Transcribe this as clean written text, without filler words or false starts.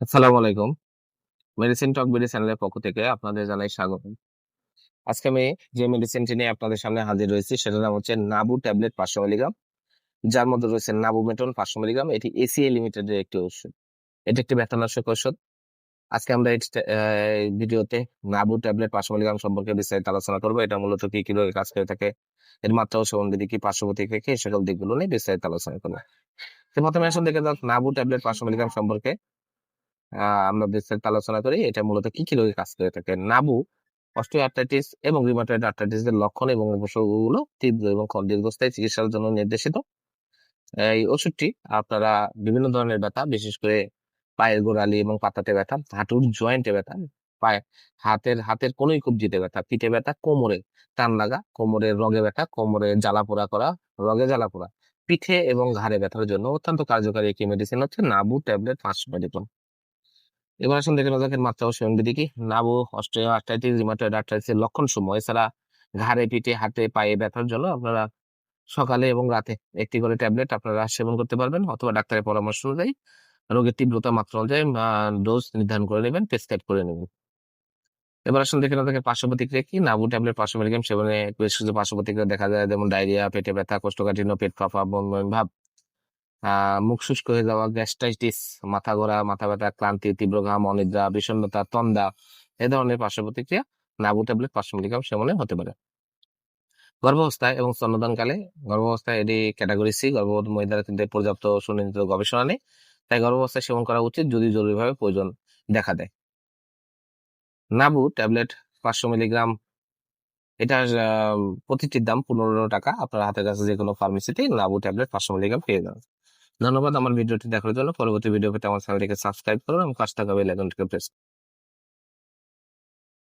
আসসালামু আলাইকুম। মেডিসিন টক বিডি চ্যানেলের পক্ষ থেকে আপনাদের জানাই স্বাগতম। আজকে আমি যে মেডিসিনটি নিয়ে আপনাদের সামনে হাজির হয়েছি সেটার নাম হচ্ছে নাবু ট্যাবলেট 500 মিলিগ্রাম, যার মধ্যে রয়েছে নাবুমেটন 500 মিলিগ্রাম। এটি এসিএ লিমিটেডের একটি ওষুধ। এটি একটি ব্যথানাশক ঔষধ। আজকে আমরা এই ভিডিওতে নাবু ট্যাবলেট 500 মিলিগ্রাম সম্পর্কে বিস্তারিত আলোচনা করব। এটা মূলত কি কি রোগে কাজ করে থাকে, এর মাত্রা ও সেবনবিধি কি, পার্শ্ব প্রতিক্রিয়া কি, এই সকল দিকগুলো নিয়ে বিস্তারিত আলোচনা করব। তো প্রথমে আসুন দেখে যাক নাবু ট্যাবলেট 500 মিলিগ্রাম সম্পর্কে আমরা বিস্তারিত আলোচনা করি। এটা মূলত কি কি রোগে কাজ করে থাকে। নাবু অস্টিওআর্থ্রাইটিস এবং রিউমাটয়েড আর্থ্রাইটিস এর লক্ষণ এবং উপসর্গগুলো তীব্র এবং দীর্ঘস্থায়ী চিকিৎসার জন্য নির্দেশিত। এই ওষুধটি আপনারা বিভিন্ন ধরনের ব্যথা, বিশেষ করে পায়ের গোড়ালি এবং পাতাতে ব্যথা, হাঁটুর জয়েন্টে ব্যথা, পায়ে হাতের কনুই কবজিতে ব্যথা, পিঠে ব্যথা, কোমরে টান লাগা, কোমরের রগে ব্যথা, কোমরে জ্বালাপোড়া করা, রগে জ্বালাপোড়া, পিঠে এবং ঘাড়ে ব্যথার জন্য অত্যন্ত কার্যকারী একটি মেডিসিন হচ্ছে নাবু ট্যাবলেট 500 মিলিগ্রাম। এবার আসুন দেখে নেওয়া যাক এর মাত্রা ও সেবনবিধি কি। নাবু অস্টিওআর্থ্রাইটিস, রিউমাটয়েড আর্থ্রাইটিসের লক্ষণ সমূহ। এছাড়া ঘাড়ে, পিঠে, হাতে, পায়ে ব্যথার জন্য আপনারা সকালে এবং রাতে একটি করে ট্যাবলেট আপনারা সেবন করতে পারবেন, অথবা ডাক্তারের পরামর্শ অনুযায়ী রোগের তীব্রতা মাত্রা অনুযায়ী ডোজ নির্ধারণ করে নেবেন, প্রেসক্রাইব করে নেবেন। এবার আসুন দেখে নেওয়া যাক এর পার্শ্ব প্রতিক্রিয়া কি। নাবু ট্যাবলেট 500 মিলিগ্রাম সেবনে বেশ কিছু পার্শ্ব প্রতিক্রিয়া দেখা যায়, যেমন ডায়রিয়া, পেটে ব্যথা, কোষ্ঠকাঠিন্য, পেট ফাঁপা, বমি বমি ভাব, মুখ শুষ্ক হয়ে যাওয়া, গ্যাস্ট্রাইটিস, মাথা ঘোরা, মাথা ব্যথা, ক্লান্তি, তীব্র ঘাম, অনিদ্রা, বিষণ্ণতা, তন্দা, এ ধরনের পার্শ্ব প্রতিক্রিয়া নাবু ট্যাবলেট 500 মিলিগ্রাম সেবনে হতে পারে। গর্ভাবস্থায় এবং স্তন্যদানকালে, গর্ভাবস্থায় এটি ক্যাটাগরি সি, গর্ভবতী মহিলাদের কিন্তু এর পর্যাপ্ত সুনির্দিষ্ট গবেষণা নেই, তাই গর্ভাবস্থায় সেবন করা উচিত যদি জরুরিভাবে প্রয়োজন দেখা দেয়। নাবু ট্যাবলেট 500 মিলিগ্রাম, এটার প্রতিটির দাম 15 টাকা। আপনার হাতের কাছে যে কোনো ফার্মেসিতে নাবু ট্যাবলেট 500 মিলিগ্রাম পেয়ে যাবেন। ধন্যবাদ আমার ভিডিওটি দেখার জন্য। পরবর্তী ভিডিও পেতে আমার চ্যানেলটিকে সাবস্ক্রাইব করুন এবং পাশে থাকা বেল আইকনটিকে প্রেস